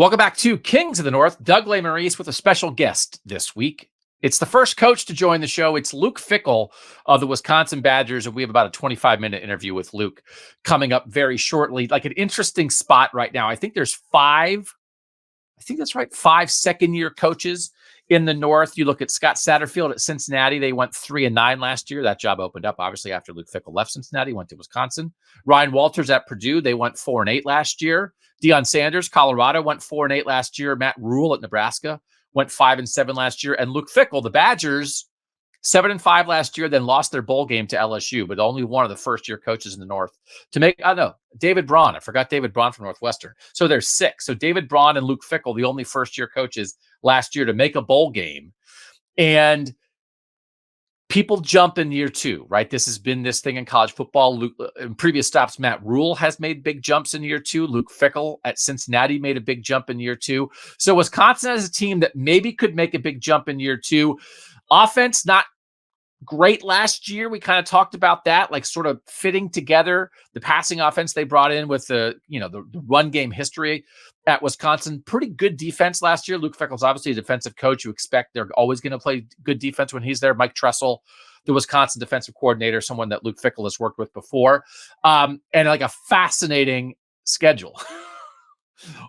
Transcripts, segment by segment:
Welcome back to Kings of the North. Doug Lesmerises with a special guest this week. It's the first coach to join the show. It's Luke Fickell of the Wisconsin Badgers, and we have about a 25-minute interview with Luke coming up very shortly. Like an interesting spot right now. I think there's five second-year coaches in the North. You look at Scott Satterfield at Cincinnati. They went 3-9 last year. That job opened up, obviously, after Luke Fickell left Cincinnati, went to Wisconsin. Ryan Walters at Purdue. They went 4-8 last year. Deion Sanders, Colorado, went 4-8 last year. Matt Rule at Nebraska went 5-7 last year. And Luke Fickell, the Badgers, 7-5 last year, then lost their bowl game to LSU, but only one of the first-year coaches in the North to make, David Braun. I forgot David Braun from Northwestern. So there's six. So David Braun and Luke Fickell, the only first-year coaches last year to make a bowl game. And people jump in year two, right? This has been this thing in college football. Luke, in previous stops, Matt Rule has made big jumps in year two. Luke Fickell at Cincinnati made a big jump in year two. So Wisconsin has a team that maybe could make a big jump in year two. Offense, not great last year. We kind of talked about that, like sort of fitting together the passing offense they brought in with the run game history at Wisconsin. Pretty good defense last year. Luke Fickell's obviously a defensive coach. You expect they're always going to play good defense when he's there. Mike Tressel, the Wisconsin defensive coordinator, someone that Luke Fickell has worked with before. And like a fascinating schedule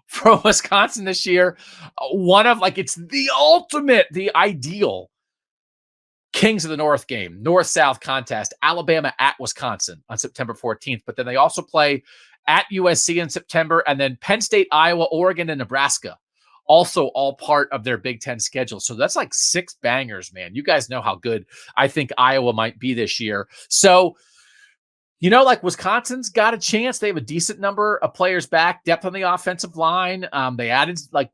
for Wisconsin this year. One of it's the ultimate, the ideal Kings of the North game, North-South contest, Alabama at Wisconsin on September 14th. But then they also play at USC in September, and then Penn State, Iowa, Oregon, and Nebraska, also all part of their Big Ten schedule. So that's like six bangers, man. You guys know how good I think Iowa might be this year. So, Wisconsin's got a chance. They have a decent number of players back, depth on the offensive line. They added a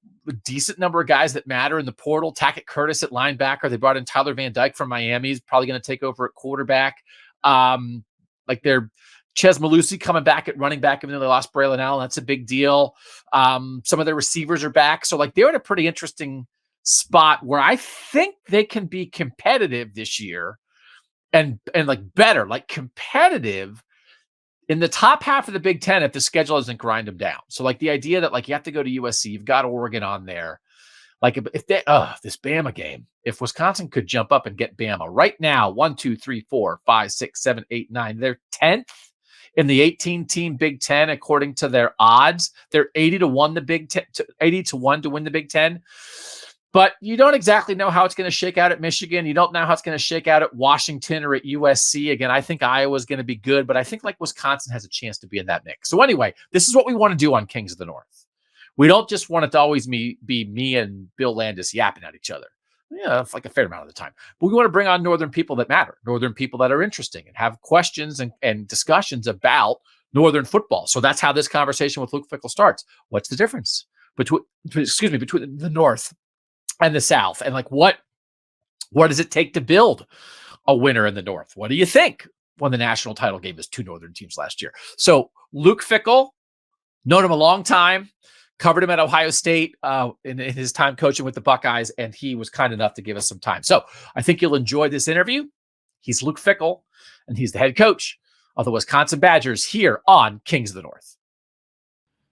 decent number of guys that matter in the portal. Tackett Curtis at linebacker. They brought in Tyler Van Dyke from Miami. He's probably going to take over at quarterback. They're Ches Malusi coming back at running back, even though they lost Braylon Allen. That's a big deal. Some of their receivers are back. So they're in a pretty interesting spot where I think they can be competitive this year and better, competitive in the top half of the Big Ten if the schedule doesn't grind them down. So the idea that you have to go to USC, you've got Oregon on there. If they, this Bama game, if Wisconsin could jump up and get Bama right now, 1, 2, 3, 4, 5, 6, 7, 8, 9, they're 10th in the 18-team Big Ten according to their odds. They're 80-1 the Big Ten, 80-1 to win the Big Ten. But you don't exactly know how it's going to shake out at Michigan. You don't know how it's going to shake out at Washington or at USC. Again, I think Iowa's going to be good, but I think Wisconsin has a chance to be in that mix. So anyway, this is what we want to do on Kings of the North. We don't just want it to always be me and Bill Landis yapping at each other. Yeah, a fair amount of the time. But we want to bring on Northern people that matter, Northern people that are interesting and have questions and discussions about Northern football. So that's how this conversation with Luke Fickell starts. What's the difference between the North and the South? And what does it take to build a winner in the North? What do you think when the national title game is two Northern teams last year? So Luke Fickell, known him a long time, covered him at Ohio State in his time coaching with the Buckeyes, and he was kind enough to give us some time. So I think you'll enjoy this interview. He's Luke Fickell, and he's the head coach of the Wisconsin Badgers here on Kings of the North.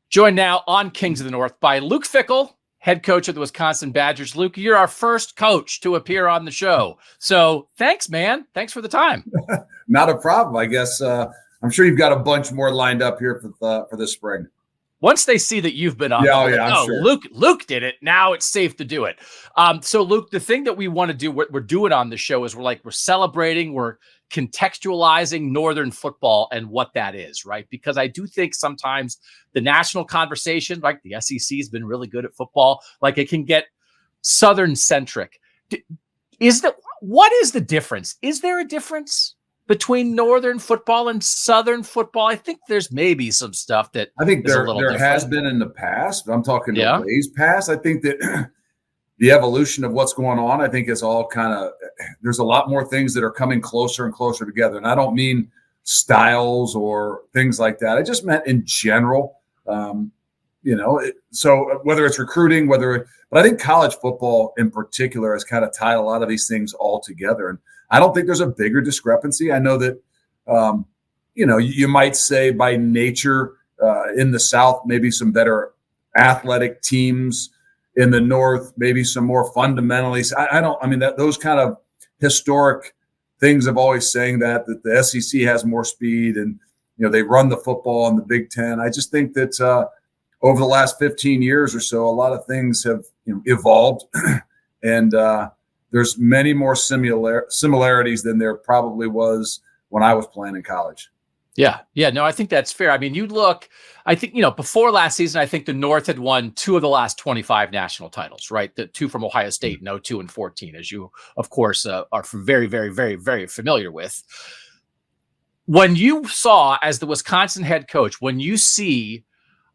Joined now on Kings of the North by Luke Fickell, head coach of the Wisconsin Badgers. Luke, you're our first coach to appear on the show. So thanks, man. Thanks for the time. Not a problem. I guess I'm sure you've got a bunch more lined up here for this spring. Once they see that you've been on, sure. Luke did it. Now it's safe to do it. So Luke, the thing that we want to do, what we're doing on the show is we're celebrating, we're contextualizing Northern football and what that is, right? Because I do think sometimes the national conversation, the SEC has been really good at football, it can get Southern centric. What is the difference? Is there a difference between Northern football and Southern football? I think there's maybe some stuff that I think there has been in the past. But I'm talking the ways past. I think that the evolution of what's going on, I think is all there's a lot more things that are coming closer and closer together. And I don't mean styles or things like that. I just meant in general, so whether it's recruiting, but I think college football in particular has kind of tied a lot of these things all together. And I don't think there's a bigger discrepancy. I know that, you might say by nature in the South, maybe some better athletic teams in the North, maybe some more fundamentally. Those kind of historic things of always saying that the SEC has more speed and, they run the football in the Big Ten. I just think that over the last 15 years or so, a lot of things have evolved and there's many more similarities than there probably was when I was playing in college. Yeah. No, I think that's fair. I mean, I think, before last season, I think the North had won 2 of the last 25 national titles, right? The 2 from Ohio State in 02 and 14, as you, of course, are very, very, very, very familiar with. When you saw, as the Wisconsin head coach, when you see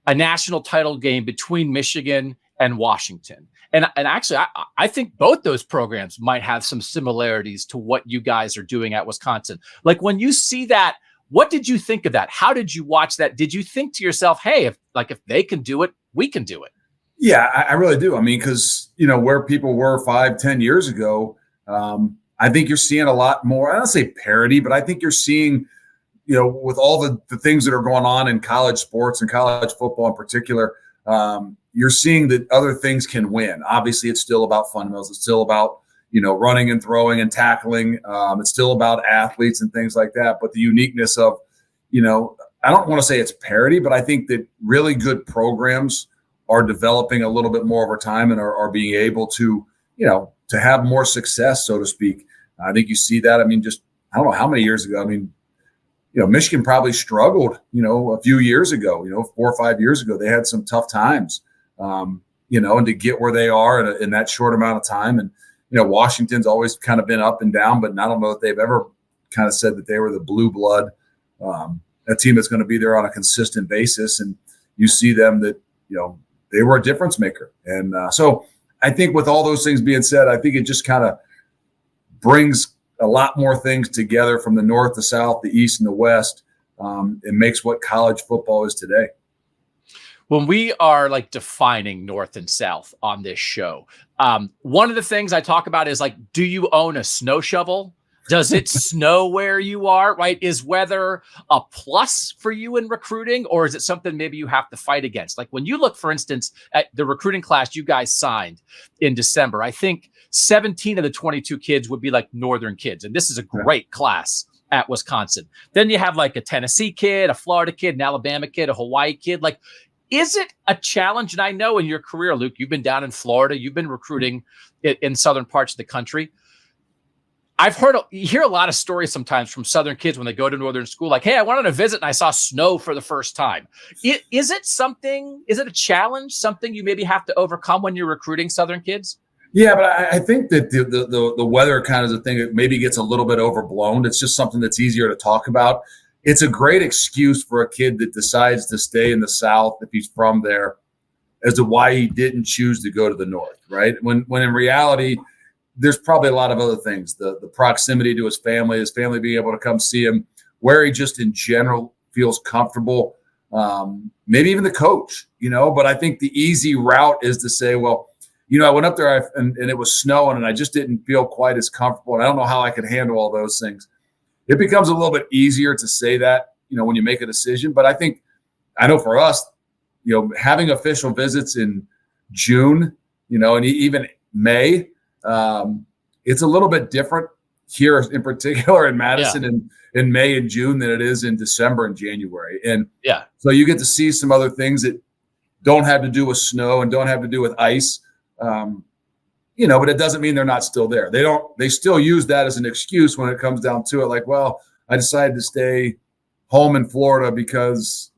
a national title game between Michigan and Washington, and actually, I think both those programs might have some similarities to what you guys are doing at Wisconsin. Like when you see that, what did you think of that? How did you watch that? Did you think to yourself, hey, if they can do it, we can do it? Yeah, I really do. I mean, because, where people were 5-10 years ago, I think you're seeing a lot more, I don't say parity, but I think you're seeing, with all the things that are going on in college sports and college football in particular, you're seeing that other things can win. Obviously, it's still about fundamentals. It's still about, running and throwing and tackling. It's still about athletes and things like that. But the uniqueness of, I don't want to say it's parity, but I think that really good programs are developing a little bit more over time and are being able to, to have more success, so to speak. I think you see that. I mean, I don't know how many years ago. I mean, Michigan probably struggled, a few years ago, 4 or 5 years ago, they had some tough times, and to get where they are in that short amount of time. And, Washington's always kind of been up and down, but I don't know if they've ever kind of said that they were the blue blood, a team that's going to be there on a consistent basis. And you see them that, they were a difference maker. And so I think with all those things being said, I think it just kind of brings a lot more things together from the North, the South, the East, and the West. It makes what college football is today. When we are defining North and South on this show, one of the things I talk about is do you own a snow shovel? Does it snow where you are, right? Is weather a plus for you in recruiting, or is it something maybe you have to fight against? Like when you look, for instance, at the recruiting class you guys signed in December, I think 17 of the 22 kids would be Northern kids. And this is a great class at Wisconsin. Then you have a Tennessee kid, a Florida kid, an Alabama kid, a Hawaii kid. Is it a challenge? And I know in your career, Luke, you've been down in Florida, you've been recruiting in southern parts of the country. You hear a lot of stories sometimes from Southern kids when they go to Northern school, hey, I went on a visit and I saw snow for the first time. Is it a challenge, something you maybe have to overcome when you're recruiting Southern kids? Yeah, but I think that the weather kind of is a thing that maybe gets a little bit overblown. It's just something that's easier to talk about. It's a great excuse for a kid that decides to stay in the South if he's from there as to why he didn't choose to go to the North, right? When in reality, there's probably a lot of other things, the proximity to his family being able to come see him, where he just in general feels comfortable, maybe even the coach, but I think the easy route is to say, well, I went up there and it was snowing and I just didn't feel quite as comfortable. And I don't know how I could handle all those things. It becomes a little bit easier to say that, when you make a decision. But I know for us, having official visits in June, and even May, it's a little bit different here in particular in Madison in May and June than it is in December and January. And so you get to see some other things that don't have to do with snow and don't have to do with ice. But it doesn't mean they're not still there. They still use that as an excuse when it comes down to it. I decided to stay home in Florida because,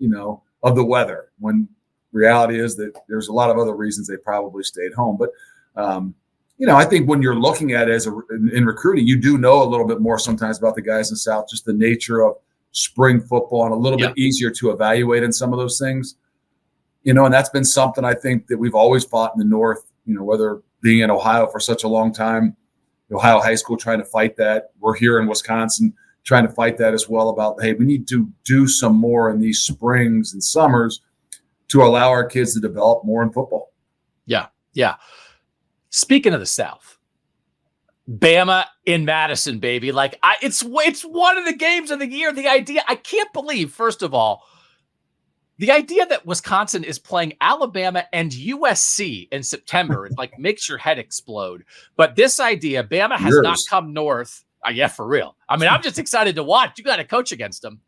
of the weather, when reality is that there's a lot of other reasons they probably stayed home. But, I think when you're looking at it in recruiting, you do know a little bit more sometimes about the guys in the South, just the nature of spring football and a little bit easier to evaluate in some of those things, and that's been something I think that we've always fought in the North, whether being in Ohio for such a long time, Ohio high school trying to fight that. We're here in Wisconsin trying to fight that as well about, hey, we need to do some more in these springs and summers to allow our kids to develop more in football. Yeah. Speaking of the South, Bama in Madison, baby. It's one of the games of the year. The idea, I can't believe, first of all, The idea that Wisconsin is playing Alabama and USC in September, it like makes your head explode. But this idea, Bama has not come north. Yeah, for real. I mean, I'm just excited to watch. You got to coach against them.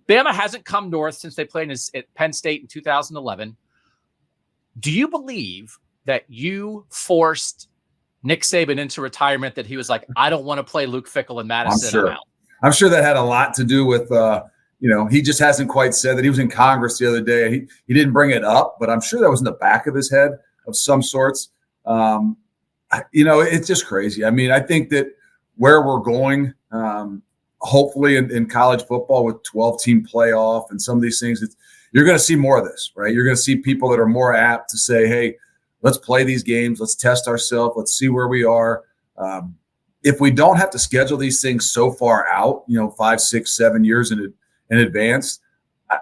Bama hasn't come north since they played at Penn State in 2011. Do you believe that you forced Nick Saban into retirement, that he was like, I don't want to play Luke Fickell and Madison? I'm sure that had a lot to do with he just hasn't quite said that. He was in Congress the other day. He didn't bring it up, but I'm sure that was in the back of his head of some sorts. It's just crazy. I mean, I think that where we're going, hopefully in college football with 12-team playoff and some of these things, you're going to see more of this, right? You're going to see people that are more apt to say, hey, let's play these games. Let's test ourselves. Let's see where we are. If we don't have to schedule these things so far out, 5, 6, 7 years in advance,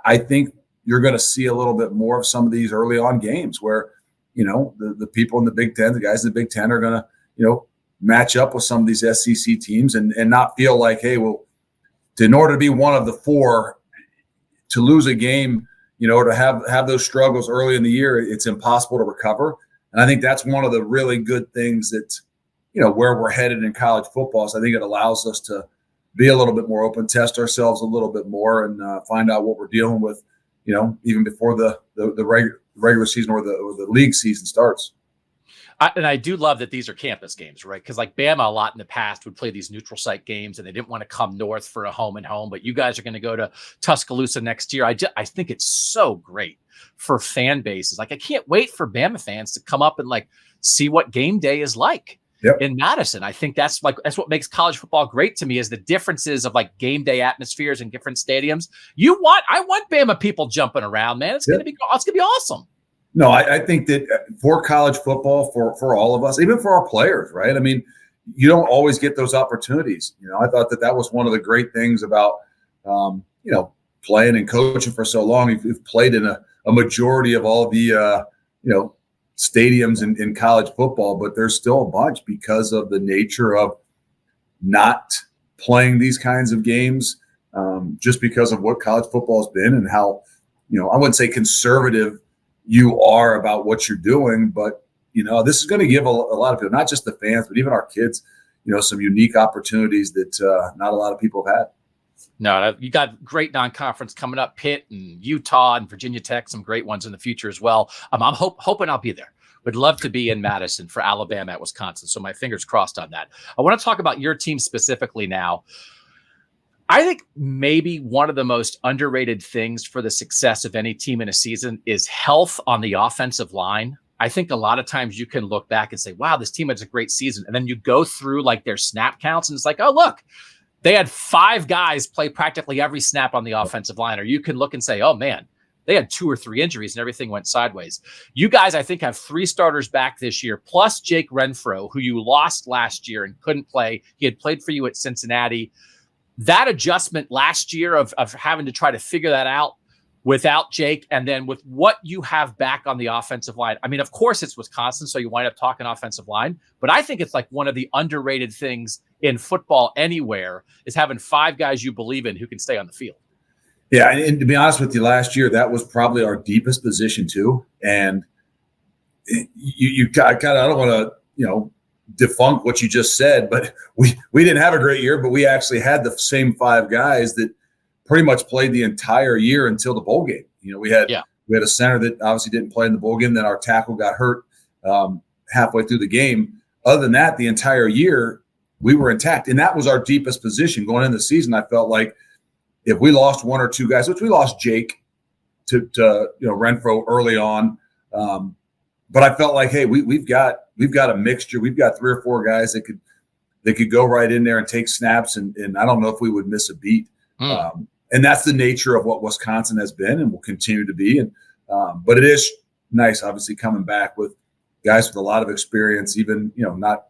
I think you're going to see a little bit more of some of these early on games where, the people in the Big Ten, the guys in the Big Ten are going to, match up with some of these SEC teams and not feel like, hey, well, in order to be one of the four, to lose a game, or to have those struggles early in the year, it's impossible to recover. And I think that's one of the really good things that, where we're headed in college football. So I think it allows us to be a little bit more open, test ourselves a little bit more, and find out what we're dealing with, even before the regular season or the league season starts. And I do love that these are campus games, right? Because like Bama a lot in the past would play these neutral site games and they didn't want to come north for a home and home, but you guys are going to go to Tuscaloosa next year. I think it's so great for fan bases. Like I can't wait for Bama fans to come up and like see what game day is like. Yep. In Madison. I think that's what makes college football great to me, is the differences of like game day atmospheres in different stadiums. I want Bama people jumping around, man. It's gonna be awesome. No, I think that for college football, for all of us, even for our players, right? I mean, you don't always get those opportunities. I thought that was one of the great things about playing and coaching for so long. You've played in a majority of all the stadiums in college football, but there's still a bunch because of the nature of not playing these kinds of games, just because of what college football has been and how, I wouldn't say conservative you are about what you're doing, but, this is going to give a lot of people, not just the fans, but even our kids, some unique opportunities that not a lot of people have had. No, you got great non-conference coming up, Pitt and Utah and Virginia Tech, some great ones in the future as well. I'm hoping I'll be there. Would love to be in Madison for Alabama at Wisconsin. So my fingers crossed on that. I want to talk about your team specifically now. I think maybe one of the most underrated things for the success of any team in a season is health on the offensive line. I think a lot of times you can look back and say, wow, this team has a great season. And then you go through like their snap counts and it's like, oh, look, they had 5 guys play practically every snap on the offensive line. Or you can look and say, oh, man, they had 2 or 3 injuries and everything went sideways. You guys, I think, have 3 starters back this year, plus Jake Renfro, who you lost last year and couldn't play. He had played for you at Cincinnati. That adjustment last year of having to try to figure that out without Jake, and then with what you have back on the offensive line. I mean, of course, it's Wisconsin, so you wind up talking offensive line, but I think it's like one of the underrated things in football anywhere is having 5 guys you believe in who can stay on the field. Yeah, and to be honest with you, last year, that was probably our deepest position too. And you kind of, I don't want to, defunk what you just said, but we didn't have a great year, but we actually had the same 5 guys that pretty much played the entire year until the bowl game. We had a center that obviously didn't play in the bowl game. Then our tackle got hurt halfway through the game. Other than that, the entire year we were intact, and that was our deepest position going into the season. I felt like if we lost 1 or 2 guys, which we lost Jake to Renfro early on, but I felt like, hey, we've got a mixture. We've got 3 or 4 guys that could go right in there and take snaps, and I don't know if we would miss a beat. And that's the nature of what Wisconsin has been and will continue to be. And but it is nice, obviously, coming back with guys with a lot of experience, even not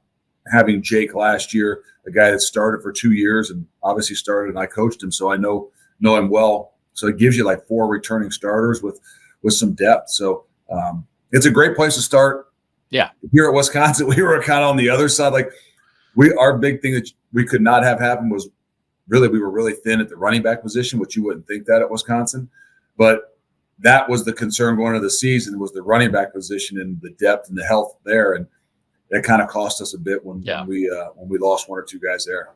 having Jake last year, a guy that started for 2 years and obviously started, and I coached him, so I know him well. So it gives you like 4 returning starters with some depth. So it's a great place to start. Yeah. Here at Wisconsin, we were kind of on the other side. Like our big thing that we could not have happen was we were really thin at the running back position, which you wouldn't think that at Wisconsin. But that was the concern going into the season, was the running back position and the depth and the health there. And that kind of cost us a bit when we lost one or two guys there.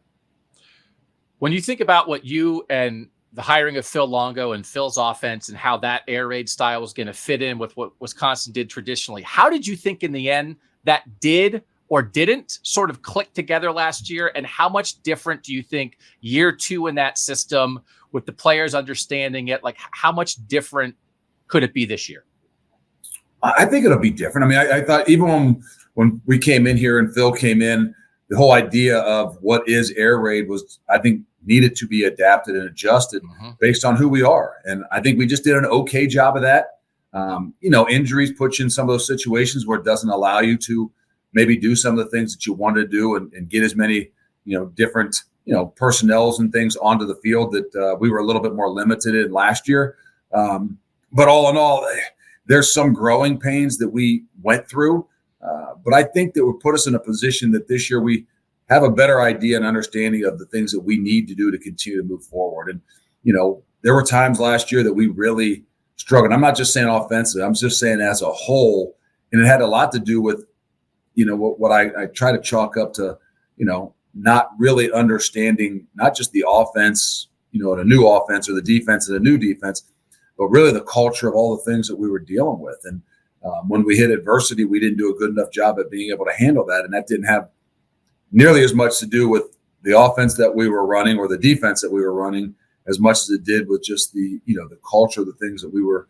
When you think about what you and the hiring of Phil Longo and Phil's offense and how that air raid style was going to fit in with what Wisconsin did traditionally, how did you think in the end that did or didn't sort of click together last year? And how much different do you think year two in that system with the players understanding it? Like, how much different could it be this year? I think it'll be different. I mean, I thought even when we came in here and Phil came in, the whole idea of what is air raid was, I think, needed to be adapted and adjusted based on who we are. And I think we just did an okay job of that. Injuries put you in some of those situations where it doesn't allow you to maybe do some of the things that you wanted to do and get as many, different, personnels and things onto the field that we were a little bit more limited in last year. But all in all, there's some growing pains that we went through. But I think that would put us in a position that this year we have a better idea and understanding of the things that we need to do to continue to move forward. And, there were times last year that we really struggled. I'm not just saying offensively, I'm just saying as a whole. And it had a lot to do with, what I try to chalk up to, not really understanding not just the offense, in a new offense or the defense in a new defense, but really the culture of all the things that we were dealing with. And when we hit adversity, we didn't do a good enough job at being able to handle that. And that didn't have nearly as much to do with the offense that we were running or the defense that we were running as much as it did with just the, the culture, the things that we were,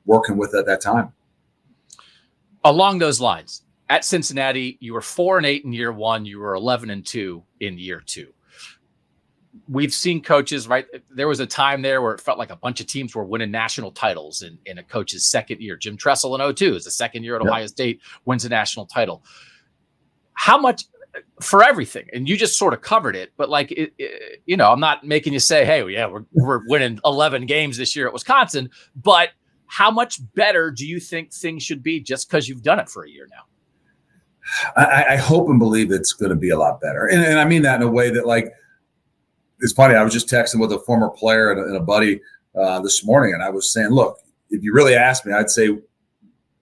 working with at that time. Along those lines, at Cincinnati, you were 4-8 in year one. You were 11-2 in year two. We've seen coaches, right? There was a time there where it felt like a bunch of teams were winning national titles in a coach's second year. Jim Tressel in 2002 is the second year at Ohio State, wins a national title. How much for everything? And you just sort of covered it, but I'm not making you say, hey, we're winning 11 games this year at Wisconsin, but how much better do you think things should be just because you've done it for a year now? I hope and believe it's going to be a lot better. And I mean that in a way that, it's funny. I was just texting with a former player and a buddy this morning, and I was saying, look, if you really ask me, I'd say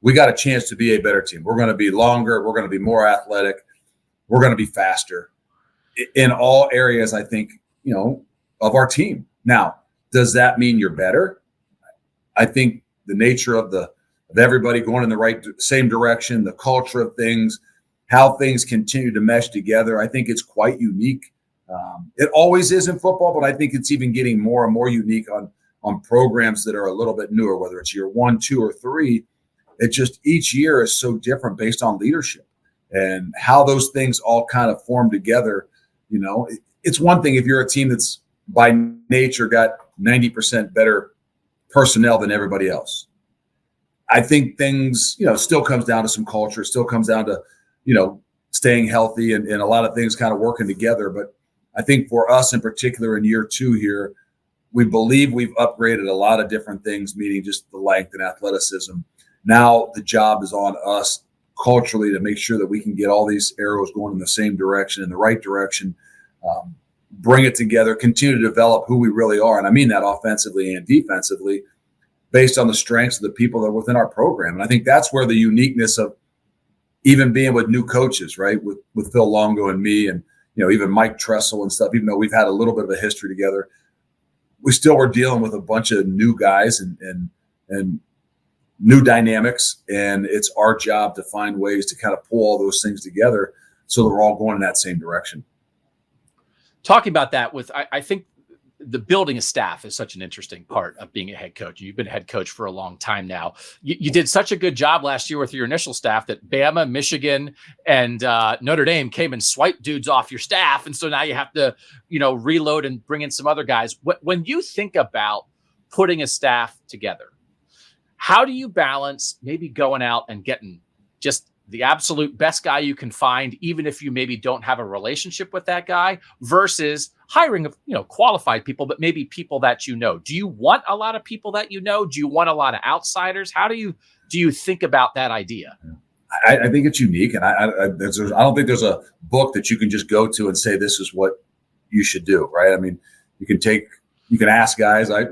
we got a chance to be a better team. We're going to be longer. We're going to be more athletic. We're going to be faster in all areas, I think, of our team. Now, does that mean you're better? I think the nature of everybody going in the same direction, the culture of things, how things continue to mesh together, I think it's quite unique. It always is in football, but I think it's even getting more and more unique on programs that are a little bit newer, whether it's year 1, 2, or 3. It just each year is so different based on leadership and how those things all kind of form together. It's one thing if you're a team that's by nature got 90% better personnel than everybody else. I think things, still comes down to some culture, still comes down to, staying healthy and a lot of things kind of working together. But I think for us in particular in year 2 here, we believe we've upgraded a lot of different things, meaning just the length and athleticism. Now the job is on us culturally to make sure that we can get all these arrows going in the same direction, in the right direction, bring it together, continue to develop who we really are. And I mean that offensively and defensively based on the strengths of the people that are within our program. And I think that's where the uniqueness of even being with new coaches, right, with Phil Longo and me and, even Mike Tressel and stuff, even though we've had a little bit of a history together, we still were dealing with a bunch of new guys and new dynamics. And it's our job to find ways to kind of pull all those things together so that we're all going in that same direction. Talking about that I think the building a staff is such an interesting part of being a head coach. You've been a head coach for a long time now. You did such a good job last year with your initial staff that Bama, Michigan, and Notre Dame came and swiped dudes off your staff. And so now you have to, reload and bring in some other guys. When you think about putting a staff together, how do you balance maybe going out and getting just the absolute best guy you can find, even if you maybe don't have a relationship with that guy, versus hiring qualified people, but maybe people that do you want a lot of people that do you want a lot of outsiders? How do you think about that idea? I think it's unique, and I don't think there's a book that you can just go to and say this is what you should do, right? I mean, you can take you can ask guys. I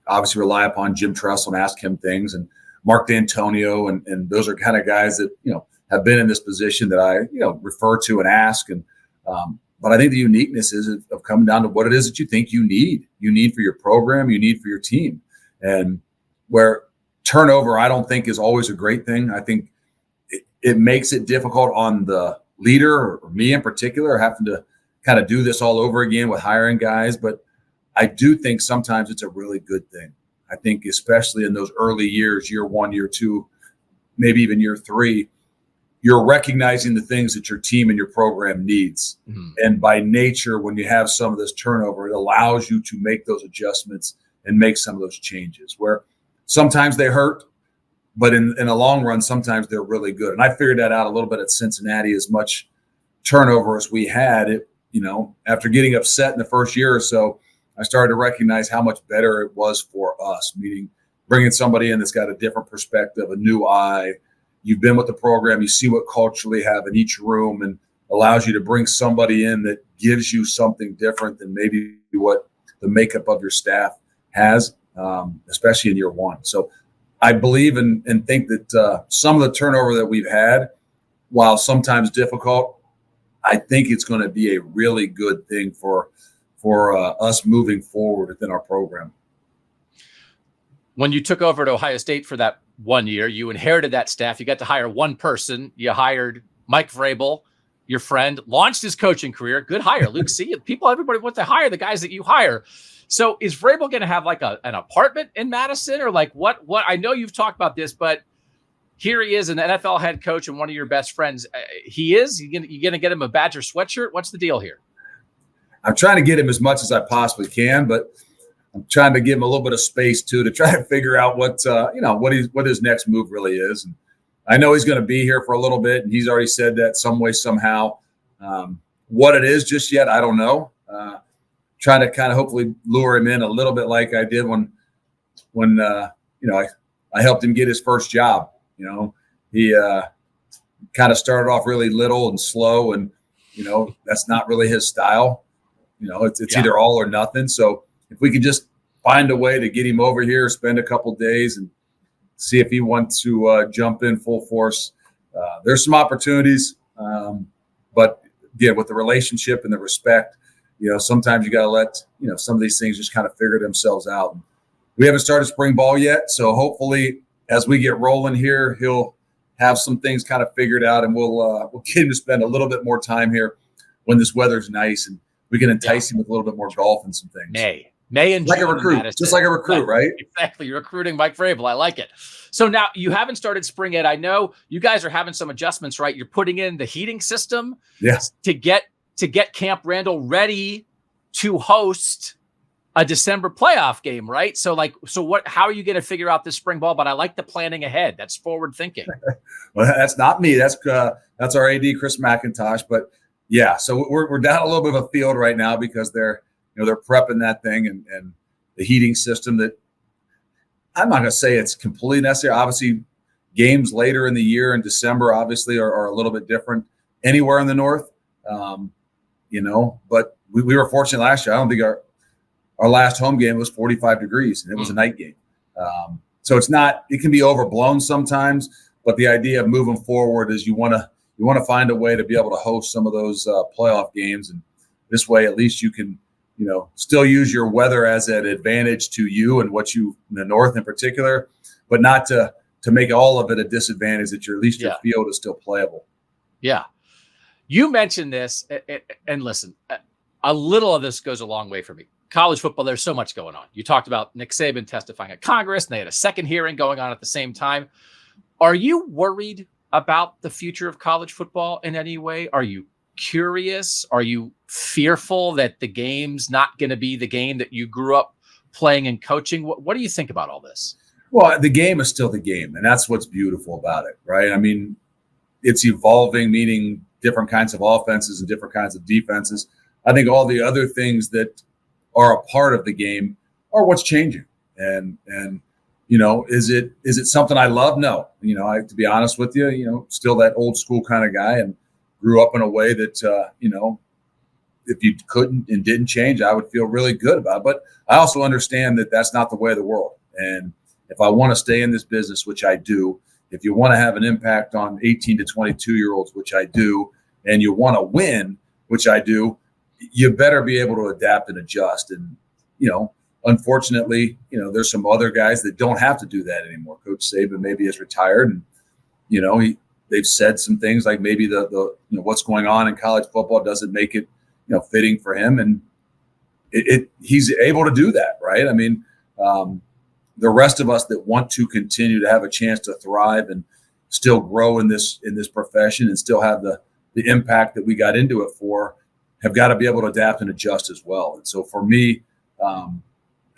obviously rely upon Jim Tressel and ask him things, and Mark D'Antonio, and those are kind of guys that, have been in this position that I, refer to and ask. And, but I think the uniqueness is of coming down to what it is that you think you need for your program, you need for your team. And where turnover, I don't think is always a great thing. I think it makes it difficult on the leader, or me in particular, having to kind of do this all over again with hiring guys. But I do think sometimes it's a really good thing. I think especially in those early years, year 1, year 2, maybe even year 3, you're recognizing the things that your team and your program needs. Mm-hmm. And by nature, when you have some of this turnover, it allows you to make those adjustments and make some of those changes where sometimes they hurt, but in the long run, sometimes they're really good. And I figured that out a little bit at Cincinnati. As much turnover as we had, after getting upset in the first year or so, I started to recognize how much better it was for us, meaning bringing somebody in that's got a different perspective, a new eye. You've been with the program, you see what culturally have in each room, and allows you to bring somebody in that gives you something different than maybe what the makeup of your staff has, especially in year 1. So I believe and think that some of the turnover that we've had, while sometimes difficult, I think it's going to be a really good thing for us moving forward within our program. When you took over at Ohio State for that 1 year, you inherited that staff. You got to hire one person. You hired Mike Vrabel, your friend, launched his coaching career. Good hire, Luke. See, everybody wants to hire the guys that you hire. So is Vrabel going to have like an apartment in Madison, or like what? I know you've talked about this, but here he is, an NFL head coach and one of your best friends. You going to get him a Badger sweatshirt? What's the deal here? I'm trying to get him as much as I possibly can, but I'm trying to give him a little bit of space too, to try to figure out what his next move really is. And I know he's going to be here for a little bit, and he's already said that some way, somehow. What it is just yet, I don't know. Trying to kind of hopefully lure him in a little bit, like I did when I helped him get his first job. He kind of started off really little and slow, and that's not really his style. It's either all or nothing. So if we could just find a way to get him over here, spend a couple of days, and see if he wants to jump in full force, there's some opportunities. But again, with the relationship and the respect, sometimes you got to let some of these things just kind of figure themselves out. We haven't started spring ball yet, so hopefully as we get rolling here, he'll have some things kind of figured out, and we'll get him to spend a little bit more time here when this weather's nice, and we can entice him with a little bit more golf and some things. May and like June, a recruit, just like a recruit, right? Exactly. You're recruiting Mike Vrabel. I like it. So now you haven't started spring yet. I know you guys are having some adjustments, right? You're putting in the heating system to get Camp Randall ready to host a December playoff game, right? So how are you going to figure out this spring ball? But I like the planning ahead. That's forward thinking. Well, that's not me. That's our AD, Chris McIntosh. But yeah, so we're down a little bit of a field right now because they're prepping that thing and the heating system that I'm not going to say it's completely necessary. Obviously, games later in the year in December obviously are a little bit different anywhere in the North. But we were fortunate last year. I don't think our last home game was 45 degrees, and it was a night game. So it can be overblown sometimes, but the idea of moving forward is you want to find a way to be able to host some of those playoff games. And this way, at least you can, still use your weather as an advantage to you and what you in the North in particular, but not to make all of it a disadvantage that your field is still playable. Yeah. You mentioned this, and listen, a little of this goes a long way for me. College football, there's so much going on. You talked about Nick Saban testifying at Congress, and they had a second hearing going on at the same time. Are you worried about the future of college football in any way? Are you curious? Are you fearful that the game's not going to be the game that you grew up playing and coaching? What do you think about all this? Well, the game is still the game, and that's what's beautiful about it, right? I mean, it's evolving, meaning different kinds of offenses and different kinds of defenses. I think all the other things that are a part of the game are what's changing. And is it something I love? No. To be honest with you, still that old school kind of guy, and grew up in a way that, if you couldn't and didn't change, I would feel really good about it. But I also understand that that's not the way of the world. And if I want to stay in this business, which I do, if you want to have an impact on 18 to 22-year-olds, which I do, and you want to win, which I do, you better be able to adapt and adjust. And, unfortunately, there's some other guys that don't have to do that anymore. Coach Saban maybe is retired, and, they've said some things like maybe the what's going on in college football doesn't make it, fitting for him. And he's able to do that, right? I mean, the rest of us that want to continue to have a chance to thrive and still grow in this profession and still have the impact that we got into it for have got to be able to adapt and adjust as well. And so for me,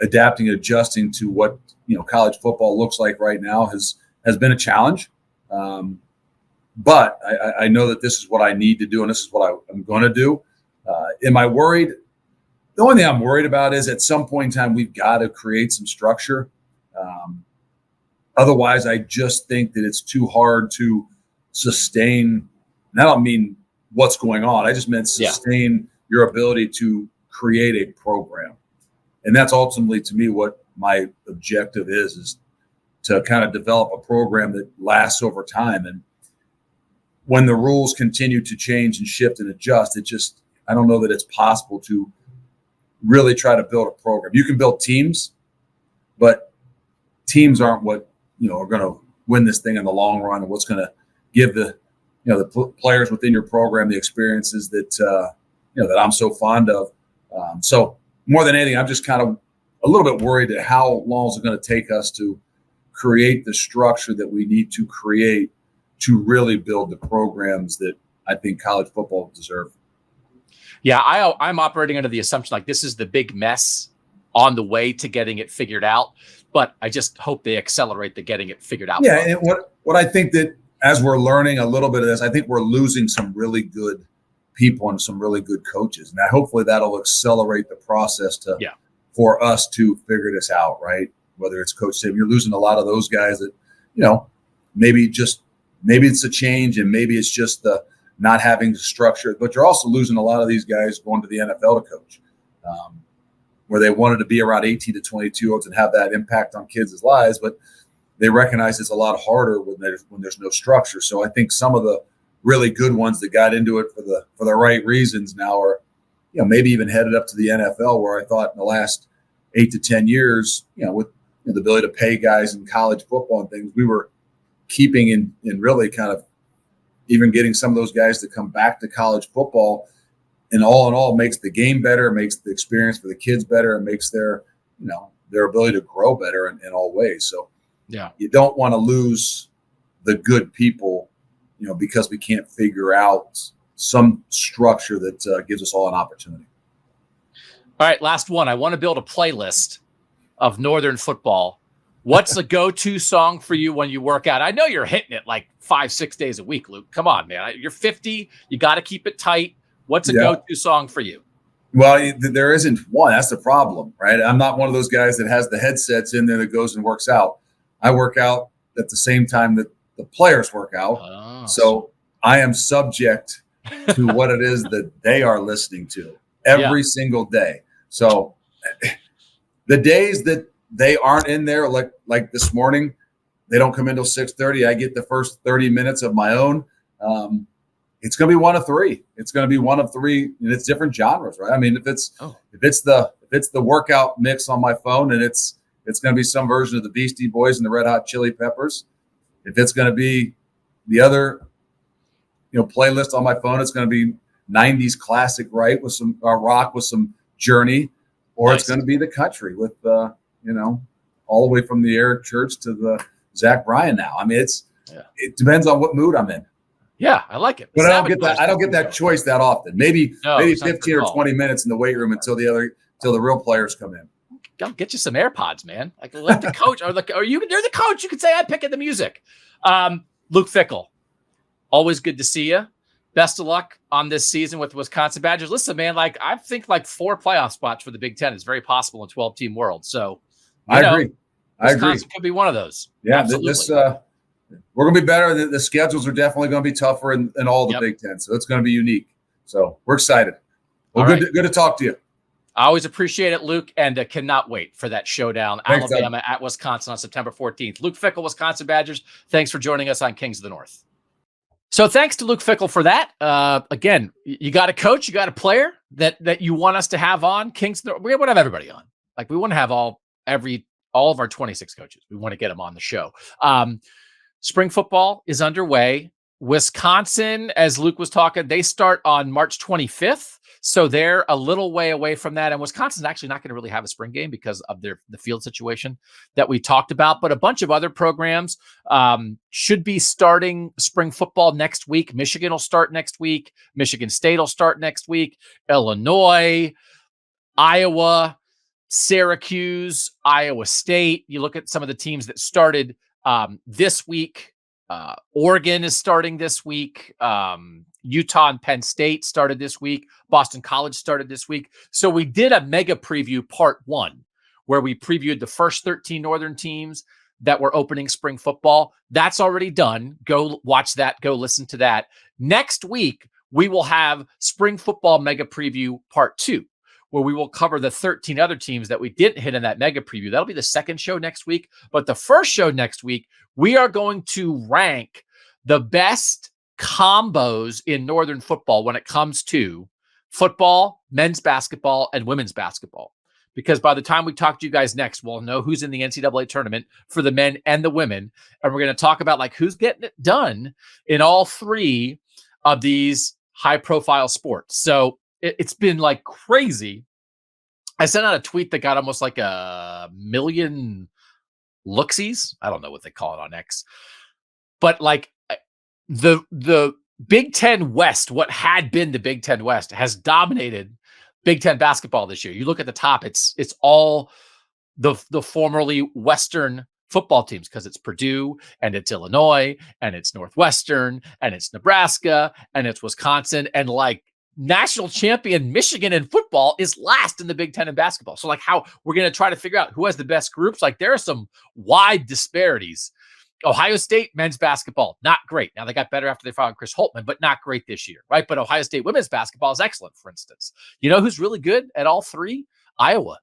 adapting and adjusting to what, college football looks like right now has been a challenge. But I know that this is what I need to do, and this is what I'm going to do. Am I worried? The only thing I'm worried about is at some point in time, we've got to create some structure. Otherwise, I just think that it's too hard to sustain. And I don't mean what's going on. I just meant sustain your ability to create a program. And that's ultimately, to me, what my objective is to kind of develop a program that lasts over time. And when the rules continue to change and shift and adjust, I don't know that it's possible to really try to build a program. You can build teams, but teams aren't what, are going to win this thing in the long run, and what's going to give the players within your program the experiences that, that I'm so fond of. So more than anything, I'm just kind of a little bit worried at how long is it going to take us to create the structure that we need to create to really build the programs that I think college football deserve. Yeah, I'm operating under the assumption like this is the big mess on the way to getting it figured out, but I just hope they accelerate the getting it figured out. Yeah, and what I think that as we're learning a little bit of this, I think we're losing some really good people and some really good coaches, and hopefully that'll accelerate the process for us to figure this out, right? Whether it's Coach Saban, you're losing a lot of those guys that, maybe it's a change and maybe it's just the not having the structure, but you're also losing a lot of these guys going to the NFL to coach, where they wanted to be around 18 to 22-year-olds and have that impact on kids' lives, but they recognize it's a lot harder when there's no structure. So I think some of the really good ones that got into it for the right reasons now are, maybe even headed up to the NFL, where I thought in the last 8 to 10 years, with the ability to pay guys in college football and things, we were keeping in really kind of even getting some of those guys to come back to college football, and all in all makes the game better, makes the experience for the kids better, and makes their ability to grow better in all ways. So you don't want to lose the good people, because we can't figure out some structure that gives us all an opportunity. All right, last one. I want to build a playlist of Northern football. What's the go-to song for you when you work out? I know you're hitting it like 5-6 days a week, Luke. Come on, man. You're 50. You got to keep it tight. What's a go-to song for you? Well, there isn't one. That's the problem, right? I'm not one of those guys that has the headsets in there that goes and works out. I work out at the same time that the players work out. Oh. So I am subject to what it is that they are listening to every single day. So the days that they aren't in there, like this morning, they don't come in till 6:30. I get the first 30 minutes of my own. It's going to be one of three. It's going to be one of three, and it's different genres, right? I mean, if it's the workout mix on my phone, and it's going to be some version of the Beastie Boys and the Red Hot Chili Peppers. If it's going to be the other, playlist on my phone, it's going to be 90s classic, right, with some rock with some Journey, or It's going to be the country with all the way from the Air Church to the Zach Bryan now. I mean, it depends on what mood I'm in. Yeah, I like it. But I don't get that choice that often. Maybe 15 or 20 minutes in the weight room until the real players come in. Go get you some AirPods, man. Like let the coach you're the coach. You can say I'm picking the music. Luke Fickell, always good to see you. Best of luck on this season with Wisconsin Badgers. Listen, man, I think 4 playoff spots for the Big Ten is very possible in 12-team world. So I agree. Wisconsin could be one of those. Yeah, we're going to be better. The schedules are definitely going to be tougher in all the Big Ten. So it's going to be unique. So we're excited. Well, good to talk to you. I always appreciate it, Luke, and cannot wait for that showdown. Thanks, Alabama at Wisconsin on September 14th. Luke Fickell, Wisconsin Badgers, thanks for joining us on Kings of the North. So thanks to Luke Fickell for that. Again, you got a coach, you got a player that you want us to have on Kings. We want to have everybody on. Like, we want to have all of our 26 coaches. We want to get them on the show. Spring football is underway. Wisconsin, as Luke was talking, they start on March 25th. So they're a little way away from that. And Wisconsin's actually not going to really have a spring game because of the field situation that we talked about. But a bunch of other programs should be starting spring football next week. Michigan will start next week. Michigan State will start next week. Illinois, Iowa, Syracuse, Iowa State. You look at some of the teams that started this week. Oregon is starting this week. Utah and Penn State started this week. Boston College started this week. So we did a mega preview part 1 where we previewed the first 13 Northern teams that were opening spring football. That's already done. Go watch that. Go listen to that. Next week, we will have spring football mega preview part 2, where we will cover the 13 other teams that we didn't hit in that mega preview. That'll be the second show next week. But the first show next week, we are going to rank the best combos in Northern football when it comes to football, men's basketball, and women's basketball. Because by the time we talk to you guys next, we'll know who's in the NCAA tournament for the men and the women. And we're going to talk about like who's getting it done in all 3 of these high-profile sports. So it's been like crazy. I sent out a tweet that got almost like 1 million looksies. I don't know what they call it on X. But like the Big Ten West, what had been the Big Ten West, has dominated Big Ten basketball this year. You look at the top, it's all the formerly Western football teams because it's Purdue and it's Illinois and it's Northwestern and it's Nebraska and it's Wisconsin, and like national champion Michigan in football is last in the Big Ten in basketball. So like how we're going to try to figure out who has the best groups. Like there are some wide disparities. Ohio State men's basketball, not great. Now they got better after they fired Chris Holtmann, but not great this year, right? But Ohio State women's basketball is excellent, for instance. You know who's really good at all 3? Iowa,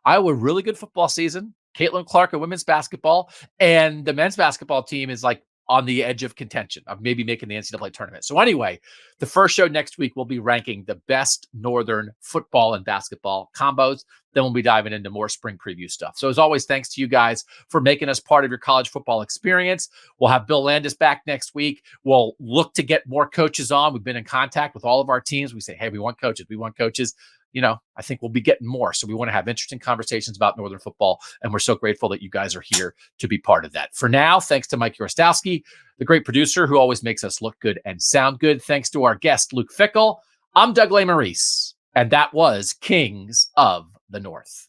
really good football season. Caitlin Clark in women's basketball, and the men's basketball team is like on the edge of contention of maybe making the NCAA tournament. So anyway, the first show next week, we'll be ranking the best Northern football and basketball combos. Then we'll be diving into more spring preview stuff. So as always, thanks to you guys for making us part of your college football experience. We'll have Bill Landis back next week. We'll look to get more coaches on. We've been in contact with all of our teams. We say, hey, we want coaches. We want coaches. You know, I think we'll be getting more. So we want to have interesting conversations about Northern football. And we're so grateful that you guys are here to be part of that. For now, thanks to Mike Vrabel, the great producer who always makes us look good and sound good. Thanks to our guest, Luke Fickell. I'm Doug Lesmerises, and that was Kings of the North.